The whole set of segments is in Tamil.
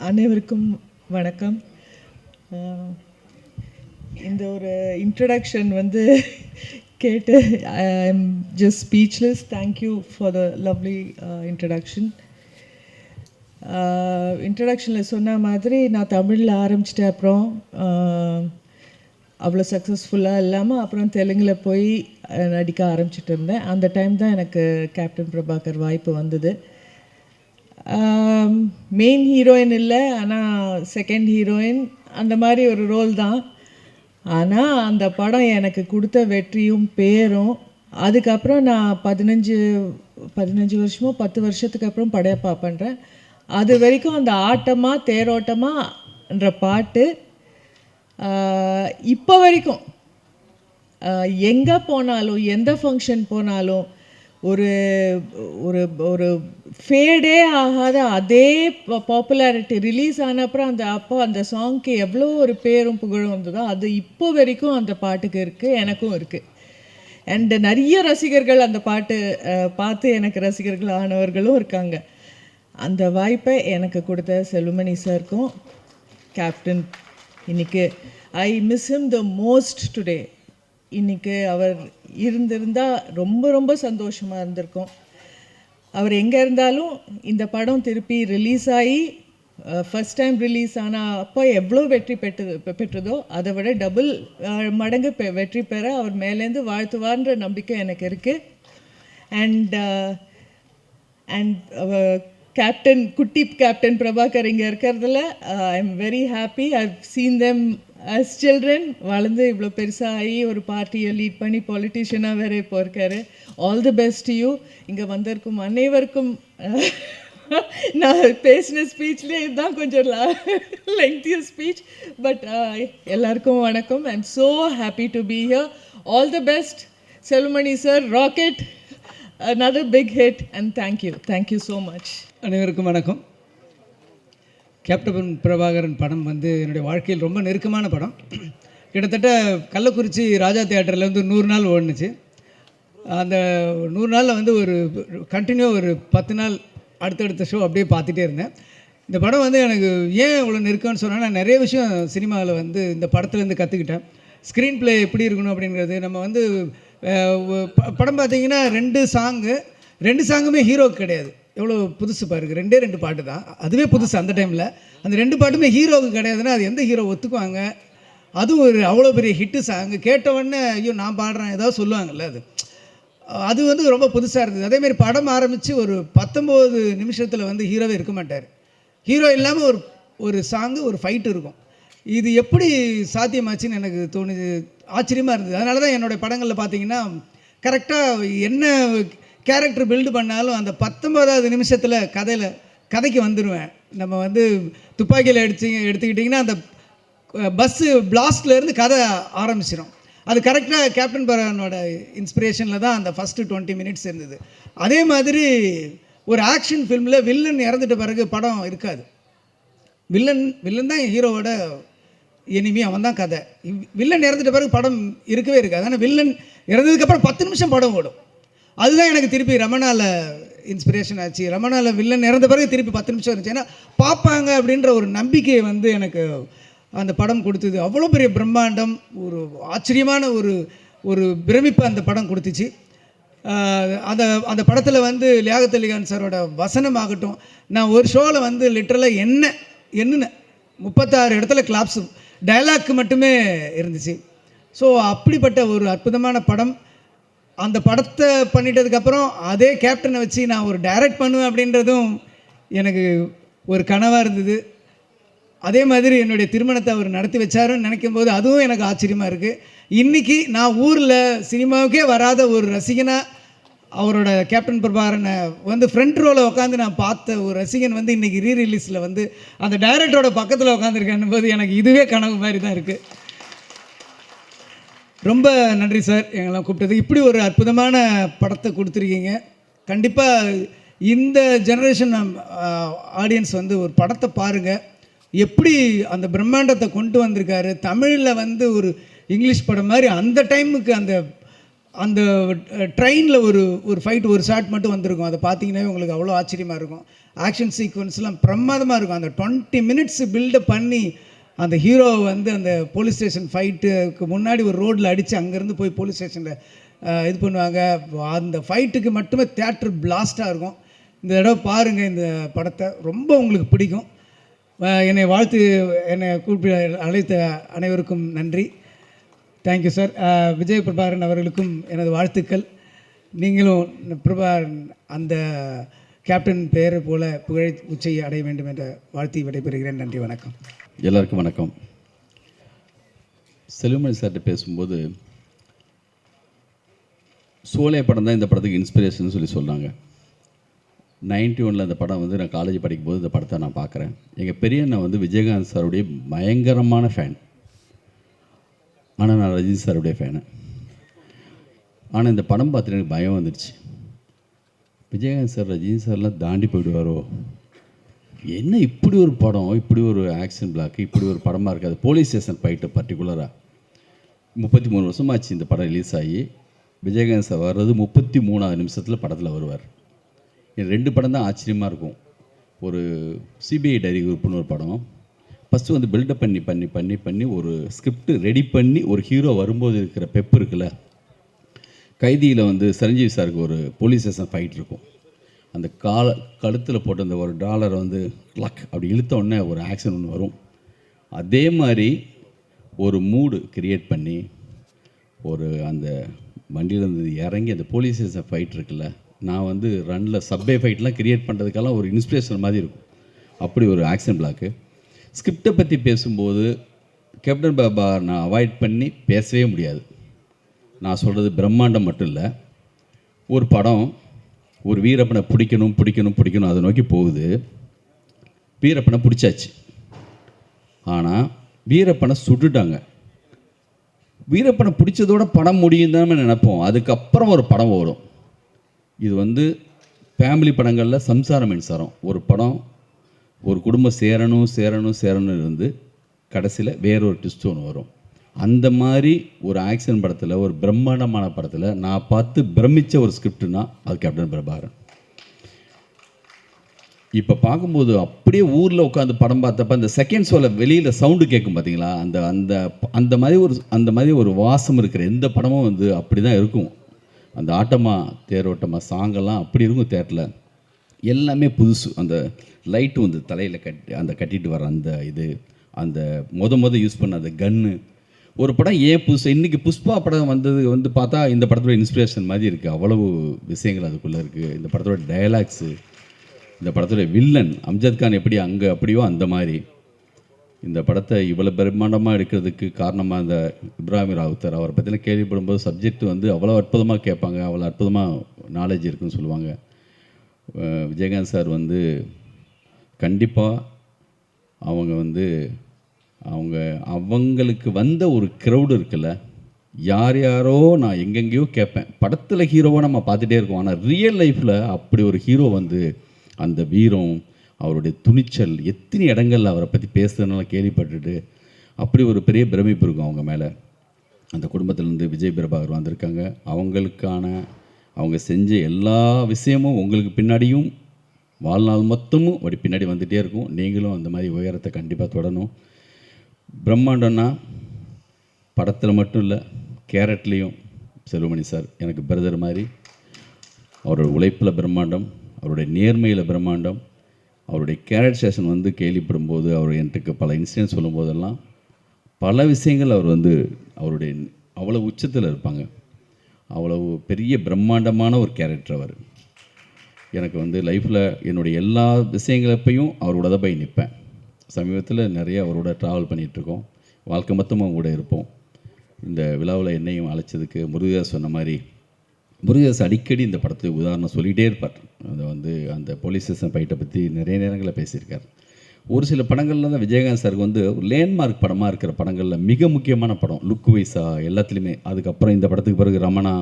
அனைவருக்கும் வணக்கம். இந்த ஒரு இன்ட்ரடக்ஷன் வந்து கேட்டு I am just speechless. Thank you for the lovely introduction. இன்ட்ரடக்ஷனில் சொன்ன மாதிரி நான் தமிழில் ஆரம்பிச்சிட்டேன். அப்புறம் அவ்வளோ சக்ஸஸ்ஃபுல்லாக இல்லாமல் அப்புறம் தெலுங்கில் போய் நடிக்க ஆரம்பிச்சிட்டு இருந்தேன். அந்த டைம் தான் எனக்கு கேப்டன் பிரபாகர் வாய்ப்பு வந்தது. மெயின் ஹீரோயின் இல்லை, ஆனால் செகண்ட் ஹீரோயின் அந்த மாதிரி ஒரு ரோல் தான். ஆனால் அந்த படம் எனக்கு கொடுத்த வெற்றியும் பேரும். அதுக்கப்புறம் நான் 15 வருஷமோ 10 வருஷத்துக்கு அப்புறம் படையப்பா பண்ணுறேன். அது வரைக்கும் அந்த ஆட்டமாக தேரோட்டமான்ற பாட்டு இப்போ வரைக்கும் எங்கே போனாலும் எந்த ஃபங்க்ஷன் போனாலும் ஒரு ஒரு ஒரு ஃபேடே ஆகாத அதே பாப்புலாரிட்டி. ரிலீஸ் ஆன அப்புறம் அந்த சாங்க்கு எவ்வளோ ஒரு பேரும் புகழும் வந்ததோ அது இப்போ வரைக்கும் அந்த பாட்டுக்கு இருக்குது, எனக்கும் இருக்குது. அண்டு நிறைய ரசிகர்கள் அந்த பாட்டு பார்த்து எனக்கு ரசிகர்கள் ஆனவர்களும் இருக்காங்க. அந்த வாய்ப்பை எனக்கு கொடுத்த செல்வமணி சாருக்கும் கேப்டன், இன்றைக்கி I miss him the most today. இன்றைக்கி அவர் இருந்திருந்தால் ரொம்ப ரொம்ப சந்தோஷமாக இருந்திருக்கும். அவர் எங்கே இருந்தாலும் இந்த படம் திருப்பி ரிலீஸ் ஆகி ஃபஸ்ட் டைம் ரிலீஸ் ஆனால் அப்போ எவ்வளோ வெற்றி பெற்றதோ அதை விட டபுள் மடங்கு வெற்றி பெற அவர் மேலேருந்து வாழ்த்துவார்ன்ற நம்பிக்கை எனக்கு இருக்குது. அண்ட் கேப்டன், குட்டி கேப்டன் பிரபாகர் இங்கே இருக்கிறதுல I am very happy. I seen them as children. வளர்ந்து இவ்வளோ பெருசாக ஆகி ஒரு பார்ட்டியை லீட் பண்ணி பாலிட்டிஷியனாக வேறு இப்போ இருக்கார். All the best you. இங்கே வந்திருக்கும் அனைவருக்கும் நான் பேசின ஸ்பீச்லேயே இதுதான் கொஞ்சம் லெங்க்தியர் ஸ்பீச். பட் எல்லாருக்கும் வணக்கம். I am so happy to be here. All the best Selvamani sir. Rocket, another big hit, and thank you so much. அனைவருக்கும் வணக்கம். கேப்டன் பிரபாகரன் படம் வந்து என்னுடைய வாழ்க்கையில் ரொம்ப நெருக்கமான படம். கிட்டத்தட்ட கள்ளக்குறிச்சி ராஜா தியேட்டரில் வந்து 100 நாள் ஓடுனுச்சு. அந்த 100 நாளில் வந்து ஒரு கண்டினியூ ஒரு 10 நாள் அடுத்தடுத்த ஷோ அப்படியே பார்த்துட்டே இருந்தேன். இந்த படம் வந்து எனக்கு ஏன் இவ்வளோ நெருக்கம்னு சொன்னால், நான் நிறைய விஷயம் சினிமாவில் வந்து இந்த படத்துலேருந்து கற்றுக்கிட்டேன். ஸ்க்ரீன் ப்ளே எப்படி இருக்கணும் அப்படிங்கிறது. நம்ம வந்து படம் பார்த்திங்கன்னா 2 சாங்குமே ஹீரோக்கு கிடையாது. எவ்வளோ புதுசு பாருங்க. 2 பாட்டு தான், அதுவே புதுசு அந்த டைமில். அந்த 2 பாட்டுமே ஹீரோவுக்கு கிடையாதுன்னா அது எந்த ஹீரோ ஒத்துக்குவாங்க? அதுவும் ஒரு அவ்வளோ பெரிய ஹிட்டு சாங்கு. கேட்டவுடனே ஐயோ நான் பாடுறேன் ஏதாவது சொல்லுவாங்கள்ல, அது வந்து ரொம்ப புதுசாக இருந்தது. அதேமாதிரி படம் ஆரம்பித்து ஒரு 19 நிமிஷத்தில் வந்து ஹீரோவே இருக்க மாட்டார். ஹீரோ இல்லாமல் ஒரு சாங்கு, ஒரு ஃபைட்டு இருக்கும். இது எப்படி சாத்தியமாச்சுன்னு எனக்கு தோணுது, ஆச்சரியமாக இருந்தது. அதனால தான் என்னுடைய படங்களில் பார்த்தீங்கன்னா கரெக்டாக என்ன கேரக்டர் பில்டு பண்ணாலும் அந்த 19வது நிமிஷத்தில் கதைக்கு வந்துடுவேன். நம்ம வந்து துப்பாக்கியில் எடுத்துக்கிட்டிங்கன்னா அந்த பஸ்ஸு பிளாஸ்ட்லேருந்து கதை ஆரம்பிச்சிடும். அது கரெக்டாக கேப்டன் பிரபாகரனோட இன்ஸ்பிரேஷனில் தான் அந்த ஃபஸ்ட்டு 20 மினிட்ஸ் இருந்தது. அதே மாதிரி ஒரு ஆக்ஷன் ஃபில்மில் வில்லன் இறந்துட்ட பிறகு படம் இருக்காது. வில்லன் தான் ஹீரோவோட எனிமி, அவன் தான் கதை. வில்லன் இறந்துட்ட பிறகு படம் இருக்கவே இருக்காது. ஆனால் வில்லன் இறந்ததுக்கப்புறம் 10 நிமிஷம் படம் ஓடும். அதுதான் எனக்கு திருப்பி ரமணாவில் இன்ஸ்பிரேஷன் ஆச்சு. ரமணாவில் வில்லன் இறந்த பிறகு திருப்பி 10 நிமிஷம் இருந்துச்சு. ஏன்னா பார்ப்பாங்க அப்படின்ற ஒரு நம்பிக்கையை வந்து எனக்கு அந்த படம் கொடுத்தது. அவ்வளோ பெரிய பிரம்மாண்டம், ஒரு ஆச்சரியமான ஒரு பிரமிப்பு அந்த படம் கொடுத்துச்சு. அந்த படத்தில் வந்து லியாகத் அலி கான் சாரோட வசனம் ஆகட்டும். நான் ஒரு ஷோவில் வந்து லிட்டரலாக என்னென்ன 36 இடத்துல கிளாப்ஸு டயலாக்கு மட்டுமே இருந்துச்சு. ஸோ அப்படிப்பட்ட ஒரு அற்புதமான படம். அந்த படத்தை பண்ணிட்டதுக்கப்புறம் அதே கேப்டனை வச்சு நான் ஒரு டைரக்ட் பண்ணுவேன் அப்படின்றதும் எனக்கு ஒரு கனவாக இருந்தது. அதே மாதிரி என்னுடைய திருமணத்தை அவர் நடத்தி வச்சாருன்னு நினைக்கும் போது அதுவும் எனக்கு ஆச்சரியமாக இருக்குது. இன்றைக்கி நான் ஊரில் சினிமாவுக்கே வராத ஒரு ரசிகனாக அவரோட கேப்டன் பிரபாகரனை வந்து ஃப்ரண்ட் ரோவில் உட்காந்து நான் பார்த்த ஒரு ரசிகன் வந்து இன்றைக்கி ரீரிலீஸில் வந்து அந்த டைரக்டரோட பக்கத்தில் உட்காந்துருக்கேன் போது எனக்கு இதுவே கனவு மாதிரி தான் இருக்குது. ரொம்ப நன்றி சார் எங்கெல்லாம் கூப்பிட்டது. இப்படி ஒரு அற்புதமான படத்தை கொடுத்துருக்கீங்க. கண்டிப்பாக இந்த ஜெனரேஷன் ஆடியன்ஸ் வந்து ஒரு படத்தை பாருங்கள். எப்படி அந்த பிரம்மாண்டத்தை கொண்டு வந்திருக்காரு. தமிழில் வந்து ஒரு இங்கிலீஷ் படம் மாதிரி அந்த டைமுக்கு அந்த ட்ரெயினில் ஒரு ஒரு ஃபைட் ஒரு ஷாட் மட்டும் வந்திருக்கும். அதை பார்த்தீங்கன்னா உங்களுக்கு அவ்வளோ ஆச்சரியமாக இருக்கும். ஆக்ஷன் சீக்வன்ஸ்லாம் பிரமாதமாக இருக்கும். அந்த 20 மினிட்ஸ் பில்டப் பண்ணி அந்த ஹீரோவை வந்து அந்த போலீஸ் ஸ்டேஷன் ஃபைட்டுக்கு முன்னாடி ஒரு ரோட்டில் அடித்து அங்கேருந்து போய் போலீஸ் ஸ்டேஷனில் இது பண்ணுவாங்க. அந்த ஃபைட்டுக்கு மட்டுமே தியேட்டர் பிளாஸ்ட்டாக இருக்கும். இந்த தடவை பாருங்கள் இந்த படத்தை, ரொம்ப உங்களுக்கு பிடிக்கும். என்னை கூப்பிட்டு அழைத்த அனைவருக்கும் நன்றி. Thank you sir. விஜய் பிரபாகரன் அவர்களுக்கும் எனது வாழ்த்துக்கள். நீங்களும் பிரபாகரன் அந்த கேப்டன் பெயரை போல புகழ் உச்சையை அடைய வேண்டும் என்ற வாழ்த்தி விடைபெறுகிறேன். நன்றி, வணக்கம். எல்லாருக்கும் வணக்கம். செல்வமணி சார்கிட்ட பேசும்போது சோலே படம் தான் இந்த படத்துக்கு இன்ஸ்பிரேஷன் சொல்லி சொன்னாங்க. 91 அந்த படம் வந்து நான் காலேஜ் படிக்கும்போது இந்த படத்தை நான் பார்க்குறேன். எங்கள் பெரிய அண்ணன் வந்து விஜயகாந்த் சாருடைய பயங்கரமான ஃபேன். ஆனால் நான் ரஜினி சாருடைய ஃபேனு. ஆனால் இந்த படம் பார்த்துட்டு எனக்கு பயம் வந்துடுச்சு. விஜயகாந்த் சார் ரஜினி சார்லாம் தாண்டி போயிடுவாரோ, என்ன இப்படி ஒரு படம், இப்படி ஒரு ஆக்ஷன் பிளாக், இப்படி ஒரு படமாக இருக்காது. போலீஸ் ஸ்டேஷன் ஃபைட்டு பர்டிகுலராக 33 வருஷமாச்சு இந்த படம் ரிலீஸ் ஆகி. விஜயகாந்த் சார் வர்றது 33வது நிமிஷத்தில் படத்தில் வருவார். இது 2 படம் தான் ஆச்சரியமாக இருக்கும். ஒரு சிபிஐ டைரி குரூப்னு ஒரு படம். ஃபஸ்ட்டு வந்து பில்டப் பண்ணி பண்ணி பண்ணி பண்ணி ஒரு ஸ்கிரிப்ட் ரெடி பண்ணி ஒரு ஹீரோ வரும்போது இருக்கிற பெப் இருக்குல்ல. கைதியில் வந்து சரஞ்சீவி சாருக்கு ஒரு போலீஸ் ஸ்டேஷன் ஃபைட் இருக்கும். அந்த கழுத்தில் போட்டு அந்த ஒரு டாலரை வந்து லக் அப்படி இழுத்த உடனே ஒரு ஆக்ஷன் ஒன்று வரும். அதே மாதிரி ஒரு மூடு கிரியேட் பண்ணி ஒரு அந்த வண்டியிலேருந்து இறங்கி அந்த போலீஸ் ஸ்டேஷன் ஃபைட் இருக்குல்ல, நான் வந்து ரன்னில் சப்வே ஃபைட்லாம் கிரியேட் பண்ணுறதுக்கெல்லாம் ஒரு இன்ஸ்பிரேஷன் மாதிரி இருக்கும். அப்படி ஒரு ஆக்ஷன் பிளாக்கு. ஸ்கிரிப்டை பற்றி பேசும்போது கேப்டன் பாபா நான் அவாய்ட் பண்ணி பேசவே முடியாது. நான் சொல்கிறது பிரம்மாண்டம் மட்டும் இல்லை. ஒரு படம் ஒரு வீரப்பனை பிடிக்கணும் பிடிக்கணும் பிடிக்கணும் அதை நோக்கி போகுது. வீரப்பனை பிடிச்சாச்சு. ஆனால் வீரப்பனை சுட்டுட்டாங்க. வீரப்பனை பிடிச்சதோட படம் முடியும் தான் நினைப்போம். அதுக்கப்புறம் ஒரு படம் வரும். இது வந்து ஃபேமிலி படங்களில் சம்சார மின்சாரம் ஒரு படம். ஒரு குடும்பம் சேரணும் இருந்து கடைசியில் வேறொரு ட்விஸ்ட் ஒன்று வரும். அந்த மாதிரி ஒரு ஆக்ஷன் படத்தில், ஒரு பிரம்மாண்டமான படத்தில் நான் பார்த்து பிரமித்த ஒரு ஸ்கிரிப்டுனா அது கேப்டன் பிரபாகரன். இப்போ பார்க்கும்போது அப்படியே ஊரில் உட்காந்து படம் பார்த்தப்ப அந்த செகண்ட் ஷோவில் வெளியில் சவுண்டு கேட்கும் பார்த்தீங்களா, அந்த அந்த அந்த மாதிரி ஒரு வாசம் இருக்கிற எந்த படமும் வந்து அப்படி தான் இருக்கும். அந்த ஆட்டமாக தேரோட்டமாக சாங்கெல்லாம் அப்படி இருக்கும். தேட்டரில் எல்லாமே புதுசு. அந்த லைட்டு வந்து தலையில் கட்டிட்டு வர அந்த இது, அந்த மொத யூஸ் பண்ண அந்த கன்று. ஒரு படம் ஏன் புதுசு, இன்றைக்கி புஷ்பா படம் வந்தது வந்து பார்த்தா இந்த படத்தோட இன்ஸ்பிரேஷன் மாதிரி இருக்குது. அவ்வளவு விஷயங்கள் அதுக்குள்ளே இருக்குது. இந்த படத்தோட டயலாக்ஸு, இந்த படத்தோட வில்லன் அம்ஜத் கான் எப்படி அங்கே அப்படியோ அந்த மாதிரி இந்த படத்தை இவ்வளோ பிரம்மாண்டமாக எடுக்கிறதுக்கு காரணமாக இந்த இப்ராஹிம் ராவுத்தர். அவரை பற்றிலாம் கேள்விப்படும்போது சப்ஜெக்ட் வந்து அவ்வளோ அற்புதமாக கேட்பாங்க, அவ்வளோ அற்புதமாக நாலேஜ் இருக்குன்னு சொல்லுவாங்க. விஜயகாந்த் சார் வந்து கண்டிப்பாக அவங்க வந்து அவங்களுக்கு வந்த ஒரு க்ரௌடு இருக்குல்ல, யாரோ நான் எங்கெங்கேயோ கேட்பேன். படத்தில் ஹீரோவாக நம்ம பார்த்துட்டே இருக்கோம். ஆனால் ரியல் லைஃப்பில் அப்படி ஒரு ஹீரோ வந்து அந்த வீரம், அவருடைய துணிச்சல், எத்தனை இடங்களில் அவரை பற்றி பேசுறதுனால கேள்விப்பட்டுட்டு அப்படி ஒரு பெரிய பிரமிப்பு இருக்கும் அவங்க மேலே. அந்த குடும்பத்திலேருந்து விஜய் பிரபாகர் வந்திருக்காங்க. அவங்க செஞ்ச எல்லா விஷயமும் உங்களுக்கு பின்னாடியும் வாழ்நாள் மொத்தமும் அப்படி பின்னாடி வந்துகிட்டே இருக்கும். நீங்களும் அந்த மாதிரி உயரத்தை கண்டிப்பாக தொடரணும். பிரம்மாண்டம்னா படத்தில் மட்டும் இல்லை, கேரட்லேயும் செல்வமணி சார் எனக்கு பிரதர் மாதிரி. அவரோட உழைப்பில் பிரம்மாண்டம், அவருடைய நேர்மையில் பிரம்மாண்டம். அவருடைய கேரக்டரைசேஷன் வந்து கேள்விப்படும்போது அவர் எனக்கு பல இன்சிடென்ட் சொல்லும் போதெல்லாம் பல விஷயங்கள் அவர் வந்து அவருடைய அவ்வளோ உச்சத்தில் இருப்பாங்க. அவ்வளவு பெரிய பிரம்மாண்டமான ஒரு கேரக்டர் அவர். எனக்கு வந்து லைஃப்பில் என்னுடைய எல்லா விஷயங்களப்பையும் அவரோட தான் போய் நிற்பேன். சமீபத்தில் நிறைய அவரோட ட்ராவல் பண்ணிகிட்ருக்கோம். வாழ்க்கை மொத்தமும் அவங்க கூட இருப்போம். இந்த விழாவில் என்னையும் அழைச்சதுக்கு முருகதாஸ் சொன்ன மாதிரி, முருகதாஸ் அடிக்கடி இந்த படத்துக்கு உதாரணம் சொல்லிகிட்டே இருப்பார். அதை வந்து அந்த போலீஸ் ஸ்டேஷன் ஃபைட்டை பற்றி நிறைய நேரங்களில் பேசியிருக்கார். ஒரு சில படங்களில் தான் விஜயகாந்த் சாருக்கு வந்து ஒரு லேண்ட்மார்க் படமாக இருக்கிற படங்களில் மிக முக்கியமான படம், லுக் வைஸாக எல்லாத்துலேயுமே. அதுக்கப்புறம் இந்த படத்துக்கு பிறகு ரமணா,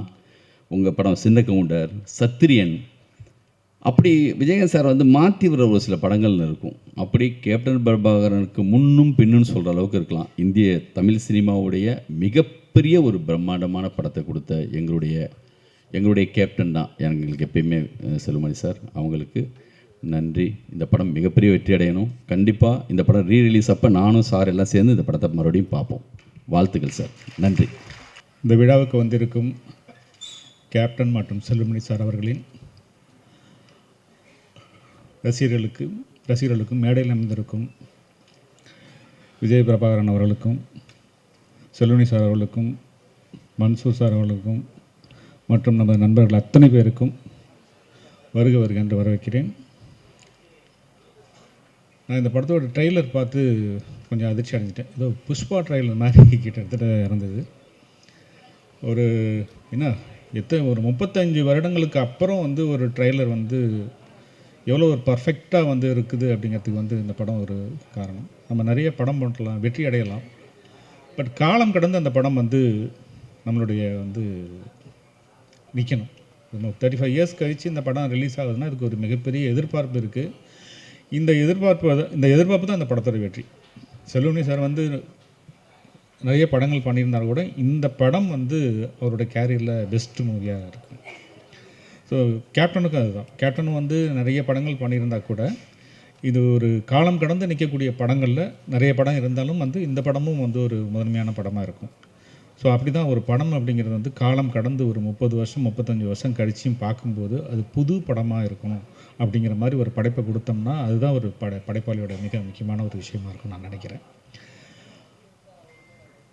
உங்கள் படம் சின்ன கவுண்டர், சத்திரியன், அப்படி விஜயகாந்த் சார் வந்து மாற்றி வர ஒரு சில படங்கள்னு இருக்கும். அப்படி கேப்டன் பிரபாகரனுக்கு முன்னும் பின்னுன்னு சொல்கிற அளவுக்கு இருக்கலாம். இந்திய தமிழ் சினிமாவுடைய மிக மிகப்பெரிய ஒரு பிரம்மாண்டமான படத்தை கொடுத்த எங்களுடைய கேப்டன் தான் எங்களுக்கு எப்பயுமே செல்வமணி சார். அவங்களுக்கு நன்றி. இந்த படம் மிகப்பெரிய வெற்றி அடையணும். கண்டிப்பாக இந்த படம் ரீரிலீஸ் அப்போ நானும் சார் எல்லாம் சேர்ந்து இந்த படத்தை மறுபடியும் பார்ப்போம். வாழ்த்துக்கள் சார். நன்றி. இந்த விழாவுக்கு வந்திருக்கும் கேப்டன் மற்றும் செல்வமணி சார் அவர்களின் ரசிகர்களுக்கும் மேடையில் அமர்ந்திருக்கும் விஜய் பிரபாகரன் அவர்களுக்கும் செல்வமணி சார் அவர்களுக்கும் மன்சூர் சார் அவர்களுக்கும் மற்றும் நமது நண்பர்கள் அத்தனை பேருக்கும் வருக என்று வரவேற்கிறேன். நான் இந்த படத்தோட ட்ரெய்லர் பார்த்து கொஞ்சம் அதிர்ச்சி அடைஞ்சிட்டேன். ஏதோ புஷ்பா ட்ரெய்லர் மாதிரி கிட்டத்தட்ட இருந்தது. ஒரு ஒரு 35 வருடங்களுக்கு அப்புறம் வந்து ஒரு ட்ரெய்லர் வந்து எவ்வளோ ஒரு பர்ஃபெக்டாக வந்து இருக்குது அப்படிங்கிறதுக்கு வந்து இந்த படம் ஒரு காரணம். நம்ம நிறைய படம் பண்ணலாம், வெற்றி அடையலாம். பட் காலம் கடந்து அந்த படம் வந்து நம்மளுடைய வந்து நிற்கணும். 35 இயர்ஸ் கழித்து இந்த படம் ரிலீஸ் ஆகுதுன்னா இதுக்கு ஒரு மிகப்பெரிய எதிர்பார்ப்பு இருக்குது. இந்த எதிர்பார்ப்பு தான் இந்த படத்தோட வெற்றி. செல்வமணி சார் வந்து நிறைய படங்கள் பண்ணியிருந்தாலும் கூட இந்த படம் வந்து அவரோட கேரியரில் பெஸ்ட் மூவியாக இருக்கும். ஸோ கேப்டனுக்கும் அதுதான். கேப்டனும் வந்து நிறைய படங்கள் பண்ணியிருந்தால் கூட இது ஒரு காலம் கடந்து நிற்கக்கூடிய படங்களில் நிறைய படம் இருந்தாலும் வந்து இந்த படமும் வந்து ஒரு முதன்மையான படமாக இருக்கும். ஸோ அப்படி தான் ஒரு படம் அப்படிங்கிறது வந்து காலம் கடந்து ஒரு 30 வருஷம் 35 வருஷம் கழிச்சும் பார்க்கும்போது அது புது படமாக இருக்கணும் அப்படிங்கிற மாதிரி ஒரு படைப்பை கொடுத்தோம்னா அதுதான் ஒரு படைப்பாளியோட மிக முக்கியமான ஒரு விஷயமா இருக்கும் நான் நினைக்கிறேன்.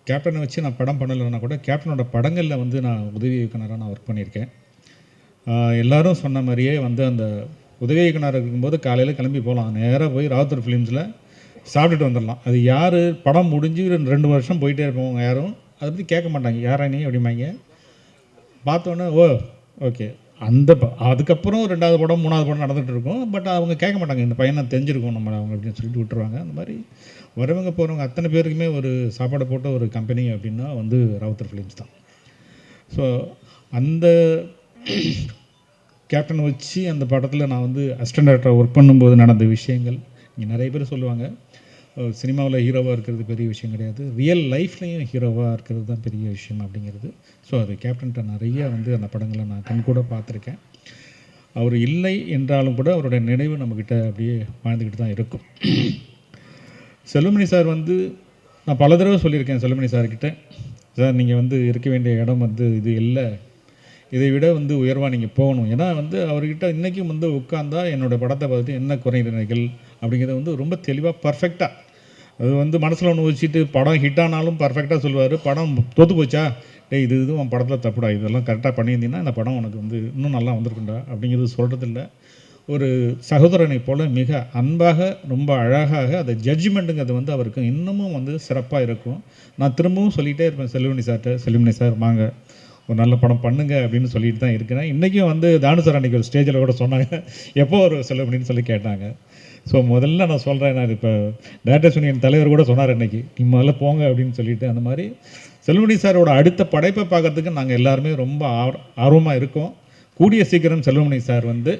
கேப்டனை வச்சு நான் படம் பண்ணலைன்னா கூட கேப்டனோட படங்களில் வந்து நான் உதவி இயக்குனராக நான் ஒர்க் பண்ணியிருக்கேன். எல்லோரும் சொன்ன மாதிரியே வந்து அந்த உதவி இயக்குனர் இருக்கும்போது காலையில் கிளம்பி போகலாம், நேராக போய் ராவுத்தர் ஃபிலிம்ஸில் சாப்பிட்டுட்டு வந்துடலாம். அது யார் படம் முடிஞ்சு 2 வருஷம் போயிட்டே இருப்பவங்க யாரும் அதை பற்றி கேட்க மாட்டாங்க. யாரா நீ அப்படிம்பாங்க. பார்த்தோன்னே ஓகே அதுக்கப்புறம் 2வது படம் 3வது படம் நடந்துகிட்டு இருக்கும். பட் அவங்க கேட்க மாட்டாங்க, இந்த பையனை தெரிஞ்சிருக்கும் நம்ம அவங்க அப்படின்னு சொல்லிட்டு விட்டுருவாங்க. அந்த மாதிரி வரவங்க போகிறவங்க அத்தனை பேருக்குமே ஒரு சாப்பாடை போட்ட ஒரு கம்பெனி அப்படின்னா வந்து ராவுத்தர் ஃபிலிம்ஸ் தான். ஸோ அந்த கேப்டன் வச்சு அந்த படத்தில் நான் வந்து அசிஸ்டன்ட் டைரக்டராக ஒர்க் பண்ணும்போது நடந்த விஷயங்கள் இங்கே நிறைய பேர் சொல்லுவாங்க. சினிமாவில் ஹீரோவாக இருக்கிறது பெரிய விஷயம் கிடையாது, ரியல் லைஃப்லேயும் ஹீரோவாக இருக்கிறது தான் பெரிய விஷயம் அப்படிங்கிறது. ஸோ அது கேப்டன்கிட்ட நிறைய வந்து அந்த படங்களை நான் கண்கூட பார்த்துருக்கேன். அவர் இல்லை என்றாலும் கூட அவருடைய நினைவு நம்மக்கிட்ட அப்படியே வாழ்ந்துக்கிட்டு தான் இருக்கும். செல்வமணி சார் வந்து நான் பல தடவை சொல்லியிருக்கேன் செல்வமணி சார்கிட்ட, சார் நீங்கள் வந்து இருக்க வேண்டிய இடம் வந்து இது இல்லை, இதை விட வந்து உயர்வாக நீங்கள் போகணும். ஏன்னா வந்து அவர்கிட்ட இன்றைக்கும் வந்து உட்காந்தா என்னோடய படத்தை பார்த்துட்டு என்ன குறைநிலைகள் அப்படிங்கிறத வந்து ரொம்ப தெளிவாக பர்ஃபெக்டாக அது வந்து மனசில் ஒன்று வச்சுட்டு படம் ஹிட் ஆனாலும் பர்ஃபெக்டாக சொல்லுவார். படம் தோற்று போச்சா, இது உன் படத்தில் தப்புடா, இதெல்லாம் கரெக்டாக பண்ணியிருந்தீங்கன்னா இந்த படம் உனக்கு வந்து இன்னும் நல்லா வந்திருக்குண்டா அப்படிங்கிறது சொல்கிறதில்ல. ஒரு சகோதரனை போல் மிக அன்பாக ரொம்ப அழகாக அந்த ஜட்ஜ்மெண்ட்டுங்கிறது வந்து அவருக்கு இன்னமும் வந்து சிறப்பாக இருக்கும். நான் திரும்பவும் சொல்லிகிட்டே இருப்பேன் செல்வமணி சார்கிட்ட, செல்வமணி சார் வாங்க ஒரு நல்ல படம் பண்ணுங்க அப்படின்னு சொல்லிட்டு தான் இருக்கிறேன். இன்றைக்கும் வந்து தானு சார் அன்றைக்கி ஒரு ஸ்டேஜில் கூட சொன்னாங்க, எப்போ ஒரு செல்வமணின்னு சொல்லி கேட்டாங்க. ஸோ முதல்ல நான் சொல்கிறேன், நான் இப்போ டைரக்டர்ஸ் யூனியன் தலைவர் கூட சொன்னார் இன்றைக்கி, நீ முதல்ல போங்க அப்படின்னு சொல்லிட்டு. அந்த மாதிரி செல்வமணி சாரோட அடுத்த படைப்பை பார்க்கறதுக்கு நாங்கள் எல்லாருமே ரொம்ப ஆர்வமாக இருக்கோம். கூடிய சீக்கிரம் செல்வமணி சார் வந்து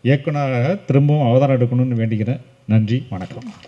இயக்குனராக திரும்பவும் அவதாரம் எடுக்கணும்னு வேண்டிக்கிறேன். நன்றி, வணக்கம்.